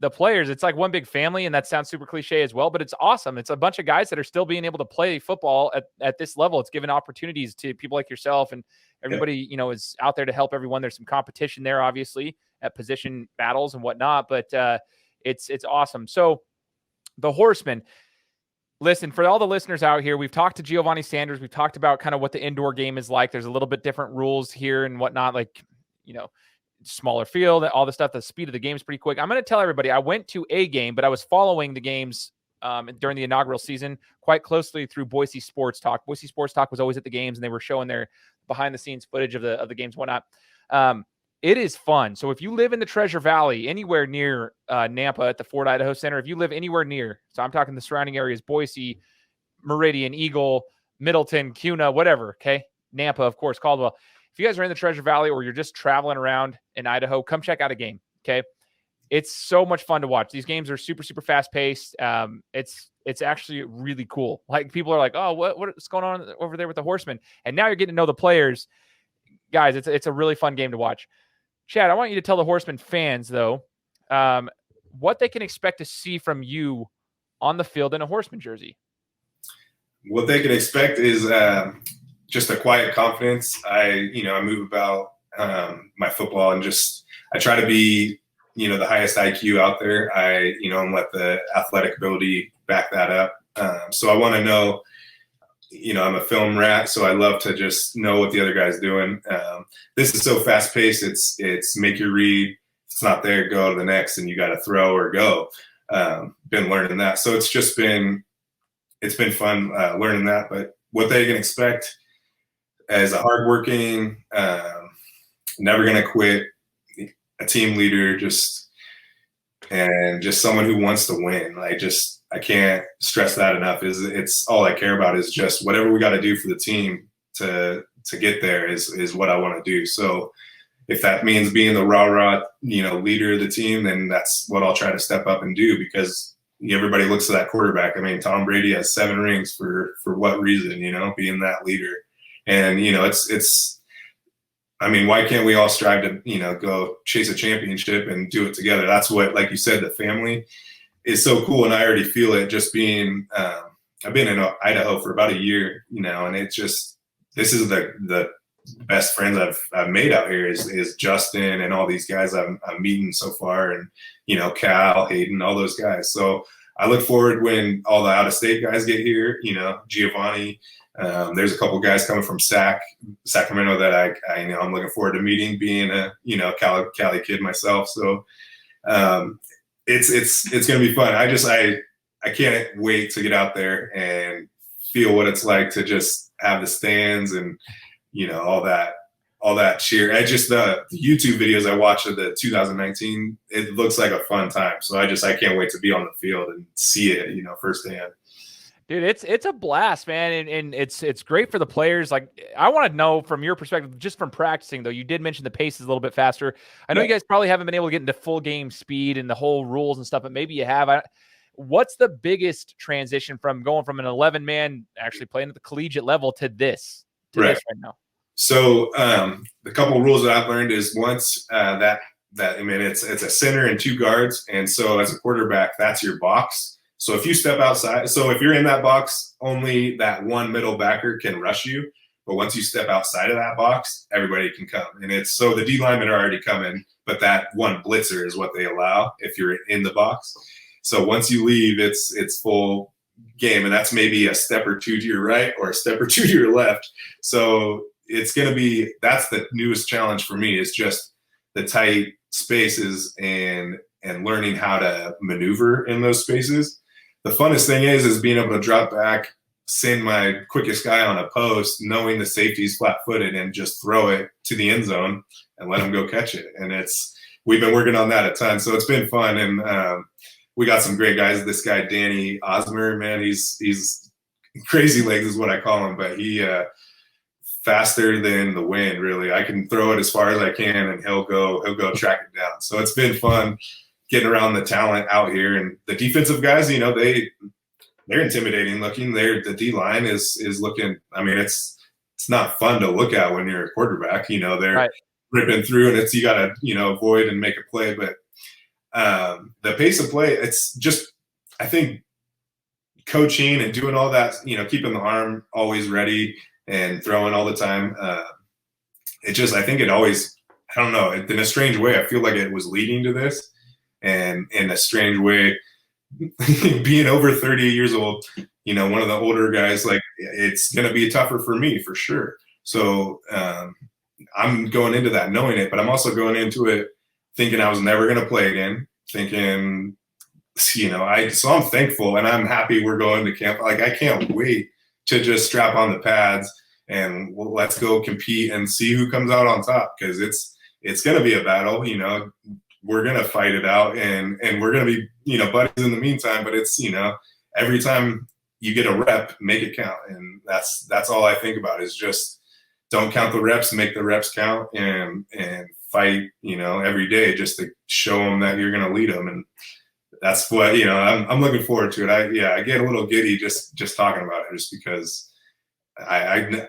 the players, it's like one big family, and that sounds super cliche as well, but it's awesome. It's a bunch of guys that are still being able to play football at this level. It's given opportunities to people like yourself, and everybody, is out there to help everyone. There's some competition there, obviously, at position battles and whatnot, but it's awesome. So the Horsemen, listen, for all the listeners out here, we've talked to Giovanni Sanders. We've talked about kind of what the indoor game is like. There's a little bit different rules here and whatnot, like, smaller field, all the stuff. The speed of the game is pretty quick. I'm going to tell everybody I went to a game, but I was following the games during the inaugural season quite closely through Boise Sports Talk. Boise Sports Talk was always at the games, and they were showing their behind the scenes footage of the games and whatnot. It is fun. So if you live in the Treasure Valley, anywhere near Nampa at the Ford Idaho Center, if you live anywhere near, so I'm talking the surrounding areas, Boise, Meridian, Eagle, Middleton, Cuna, whatever, okay? Nampa, of course, Caldwell. If you guys are in the Treasure Valley or you're just traveling around in Idaho, come check out a game, okay? It's so much fun to watch. These games are super, super fast-paced. It's actually really cool. Like, people are like, oh, what's going on over there with the Horsemen? And now you're getting to know the players. Guys, it's a really fun game to watch. Chad, I want you to tell the Horsemen fans, though, what they can expect to see from you on the field in a Horseman jersey. What they can expect is just a quiet confidence. I move about my football, and I try to be, the highest IQ out there. And let the athletic ability back that up. So I want to know, I'm a film rat, so I love to just know what the other guy's doing. This is so fast paced. It's make your read. If it's not there, go to the next, and you got to throw or go. Been learning that. So it's been fun learning that. But what they can expect as a hardworking, never going to quit, a team leader, just someone who wants to win. I can't stress that enough. It's all I care about is just whatever we got to do for the team to get there is what I want to do. So if that means being the rah-rah, leader of the team, then that's what I'll try to step up and do, because everybody looks to that quarterback. I mean, Tom Brady has 7 rings for what reason, being that leader. And, I mean, why can't we all strive to, go chase a championship and do it together? That's what, like you said, the family is so cool. And I already feel it just being, I've been in Idaho for about a year, and it's just, this is the best friends I've made out here is Justin and all these guys I'm meeting so far, and Cal, Hayden, all those guys. So I look forward when all the out of state guys get here. Giovanni. There's a couple guys coming from Sacramento that I'm looking forward to meeting. Being a Cali kid myself, so it's gonna be fun. I can't wait to get out there and feel what it's like to just have the stands and all that cheer. I just the YouTube videos I watched of the 2019, it looks like a fun time. So I can't wait to be on the field and see it, firsthand. Dude, it's a blast, man, and it's great for the players. Like, I want to know from your perspective, just from practicing, though. You did mention the pace is a little bit faster. I know you guys probably haven't been able to get into full game speed and the whole rules and stuff, but maybe you have. What's the biggest transition from going from an 11-man actually playing at the collegiate level to this right now? So the couple of rules that I've learned is once it's a center and 2 guards, and so as a quarterback, that's your box. So if you step outside, so if you're in that box, only that one middle backer can rush you. But once you step outside of that box, everybody can come. And it's so the D linemen are already coming, but that one blitzer is what they allow if you're in the box. So once you leave, it's full game, and that's maybe a step or 2 to your right or a step or 2 to your left. So it's going to be, that's the newest challenge for me, is just the tight spaces and learning how to maneuver in those spaces. The funnest thing is being able to drop back, send my quickest guy on a post, knowing the safety's flat-footed, and just throw it to the end zone and let him go catch it. And we've been working on that a ton. So it's been fun. And we got some great guys. This guy, Danny Osmer, man, he's crazy legs is what I call him, but he faster than the wind, really. I can throw it as far as I can, and he'll go track it down. So it's been fun getting around the talent out here. And the defensive guys, they're intimidating looking. The D line is looking, I mean, it's not fun to look at when you're a quarterback. They're right, ripping through, and you got to, avoid and make a play. But the pace of play, it's just, I think, coaching and doing all that, keeping the arm always ready and throwing all the time. I think it always, I don't know, in a strange way, I feel like it was leading to this. And in a strange way, being over 30 years old, one of the older guys, like, it's going to be tougher for me for sure. So I'm going into that knowing it, but I'm also going into it thinking I was never going to play again, thinking, so I'm thankful and I'm happy we're going to camp. Like, I can't wait to just strap on the pads and let's go compete and see who comes out on top, because it's going to be a battle. We're going to fight it out, and we're going to be, buddies in the meantime. But it's, every time you get a rep, make it count. And that's all I think about, is just don't count the reps, make the reps count, and fight, every day, just to show them that you're going to lead them. And that's what, I'm looking forward to it. I get a little giddy just talking about it, just because I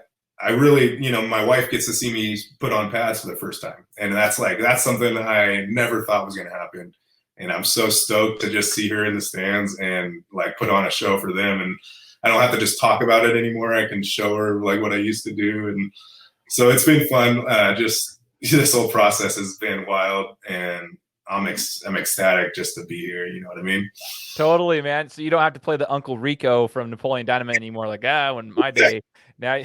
really, my wife gets to see me put on pads for the first time. And that's something I never thought was going to happen. And I'm so stoked to just see her in the stands and put on a show for them. And I don't have to just talk about it anymore. I can show her what I used to do. And so it's been fun. Just this whole process has been wild, and I'm ecstatic just to be here. You know what I mean? Totally, man. So you don't have to play the Uncle Rico from Napoleon Dynamite anymore. When my day, now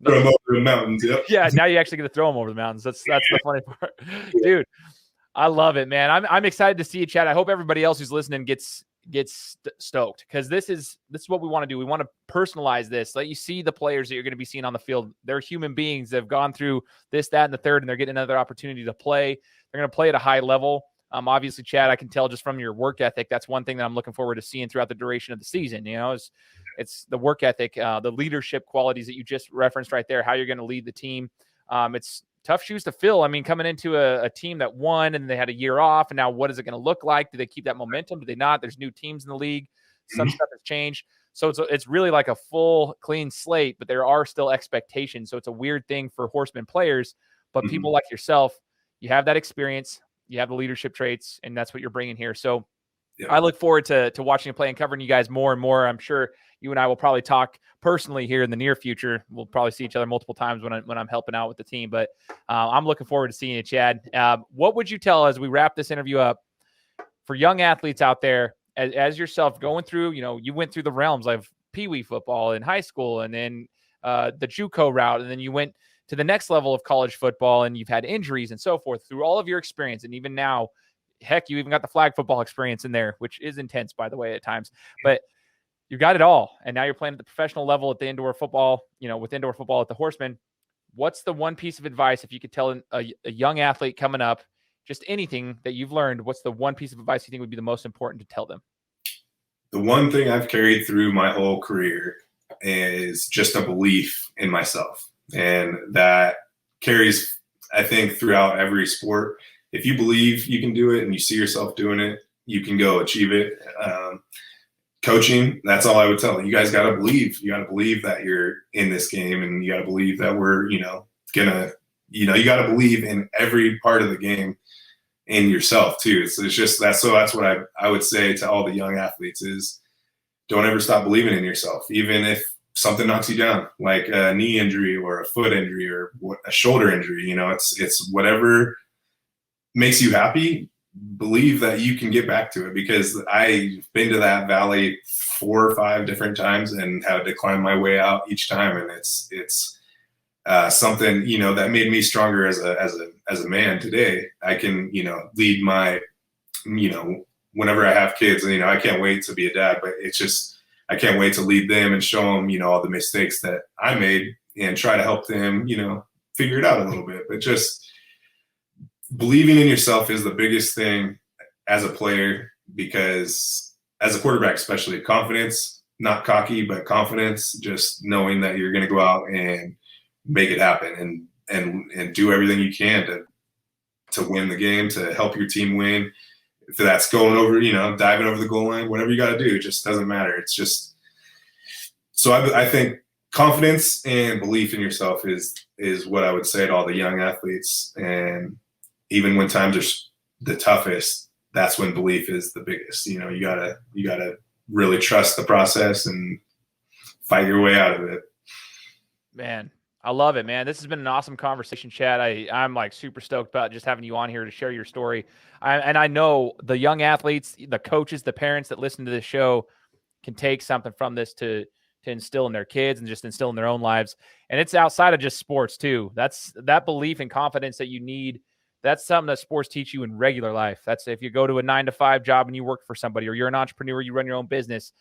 throw them over the mountains. Yep. Yeah, now you actually get to throw them over the mountains. That's the funny part, dude. I love it, man. I'm excited to see you, Chad. I hope everybody else who's listening gets stoked, because this is what we want to do. We want to personalize this. Let you see the players that you're going to be seeing on the field. They're human beings that have gone through this, that, and the third, and they're getting another opportunity to play. They're going to play at a high level. Obviously, Chad, I can tell just from your work ethic, that's one thing that I'm looking forward to seeing throughout the duration of the season. It's the work ethic, the leadership qualities that you just referenced right there, how you're going to lead the team. It's tough shoes to fill. I mean, coming into a team that won and they had a year off, and now what is it going to look like? Do they keep that momentum? Do they not? There's new teams in the league. Some stuff has changed. So it's really like a full clean slate, but there are still expectations. So it's a weird thing for Horsemen players, but people like yourself, you have that experience, you have the leadership traits, and that's what you're bringing here. So I look forward to watching you play and covering you guys more and more. I'm sure you and I will probably talk personally here in the near future. We'll probably see each other multiple times when I'm helping out with the team, but I'm looking forward to seeing you, Chad. What would you tell as we wrap this interview up for young athletes out there as yourself going through, you went through the realms of Pee Wee football in high school and then the JUCO route, and then you went to the next level of college football and you've had injuries and so forth through all of your experience. And even now, heck, you even got the flag football experience in there, which is intense, by the way, at times. But you got it all. And now you're playing at the professional level at the indoor football, with indoor football at the Horsemen. What's the one piece of advice, if you could tell a young athlete coming up, just anything that you've learned, what's the one piece of advice you think would be the most important to tell them? The one thing I've carried through my whole career is just a belief in myself. And that carries, I think, throughout every sport. If you believe you can do it and you see yourself doing it, you can go achieve it. Coaching, that's all I would tell you. You guys got to believe. You got to believe that you're in this game, and you got to believe that we're, you got to believe in every part of the game in yourself too. It's just that's what I would say to all the young athletes is don't ever stop believing in yourself, even if something knocks you down, like a knee injury or a foot injury or a shoulder injury. It's whatever makes you happy. Believe that you can get back to it, because I've been to that valley 4 or 5 different times and had to climb my way out each time. And it's something, that made me stronger as a man today. I can, lead my, whenever I have kids, I can't wait to be a dad, but it's just, I can't wait to lead them and show them, all the mistakes that I made and try to help them, figure it out a little bit. But just believing in yourself is the biggest thing as a player, because as a quarterback, especially, confidence, not cocky, but confidence, just knowing that you're going to go out and make it happen and do everything you can to win the game, to help your team win. If that's going over, diving over the goal line, whatever you got to do, it just doesn't matter. It's just, so I think confidence and belief in yourself is what I would say to all the young athletes. And even when times are the toughest, that's when belief is the biggest. You gotta really trust the process and fight your way out of it. Man, I love it, man. This has been an awesome conversation, Chad. I'm like super stoked about just having you on here to share your story. And I know the young athletes, the coaches, the parents that listen to this show can take something from this to instill in their kids and just instill in their own lives. And it's outside of just sports too. That's that belief and confidence that you need. That's something that sports teach you in regular life. That's if you go to a 9-to-5 job and you work for somebody, or you're an entrepreneur, you run your own business.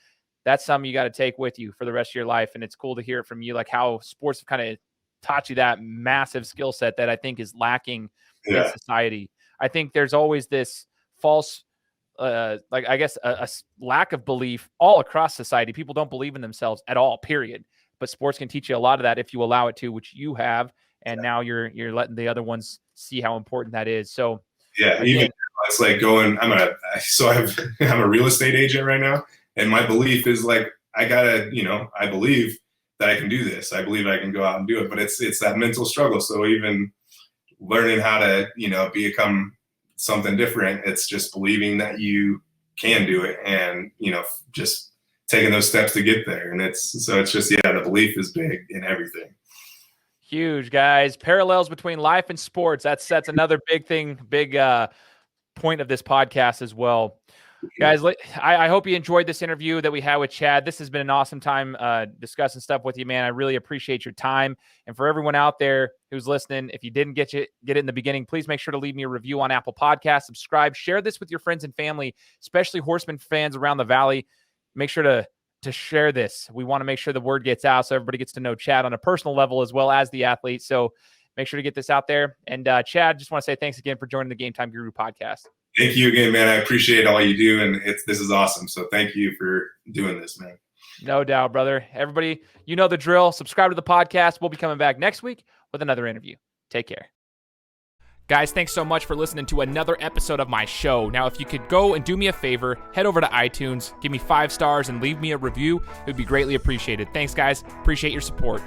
That's something you got to take with you for the rest of your life. And it's cool to hear it from you, like how sports have kind of taught you that massive skill set that I think is lacking in society. I think there's always this false, a lack of belief all across society. People don't believe in themselves at all, period. But sports can teach you a lot of that if you allow it to, which you have. And now you're letting the other ones see how important that is. So even it's like going, I'm a real estate agent right now. And my belief is like, I believe that I can do this. I believe I can go out and do it, but it's that mental struggle. So even learning how to, become something different, it's just believing that you can do it and, just taking those steps to get there. And it's just, the belief is big in everything. Huge, guys. Parallels between life and sports. That's another big point of this podcast as well. Guys, I hope you enjoyed this interview that we had with Chad. This has been an awesome time discussing stuff with you, man. I really appreciate your time. And for everyone out there who's listening, if you didn't get it in the beginning, please make sure to leave me a review on Apple Podcasts, subscribe, share this with your friends and family, especially Horsemen fans around the Valley. Make sure to share this. We want to make sure the word gets out so everybody gets to know Chad on a personal level as well as the athlete. So make sure to get this out there. And Chad, just want to say thanks again for joining the Game Time Guru podcast. Thank you again, man. I appreciate all you do. And this is awesome. So thank you for doing this, man. No doubt, brother. Everybody, you know the drill. Subscribe to the podcast. We'll be coming back next week with another interview. Take care. Guys, thanks so much for listening to another episode of my show. Now, if you could go and do me a favor, head over to iTunes, give me 5 stars, and leave me a review. It would be greatly appreciated. Thanks, guys. Appreciate your support.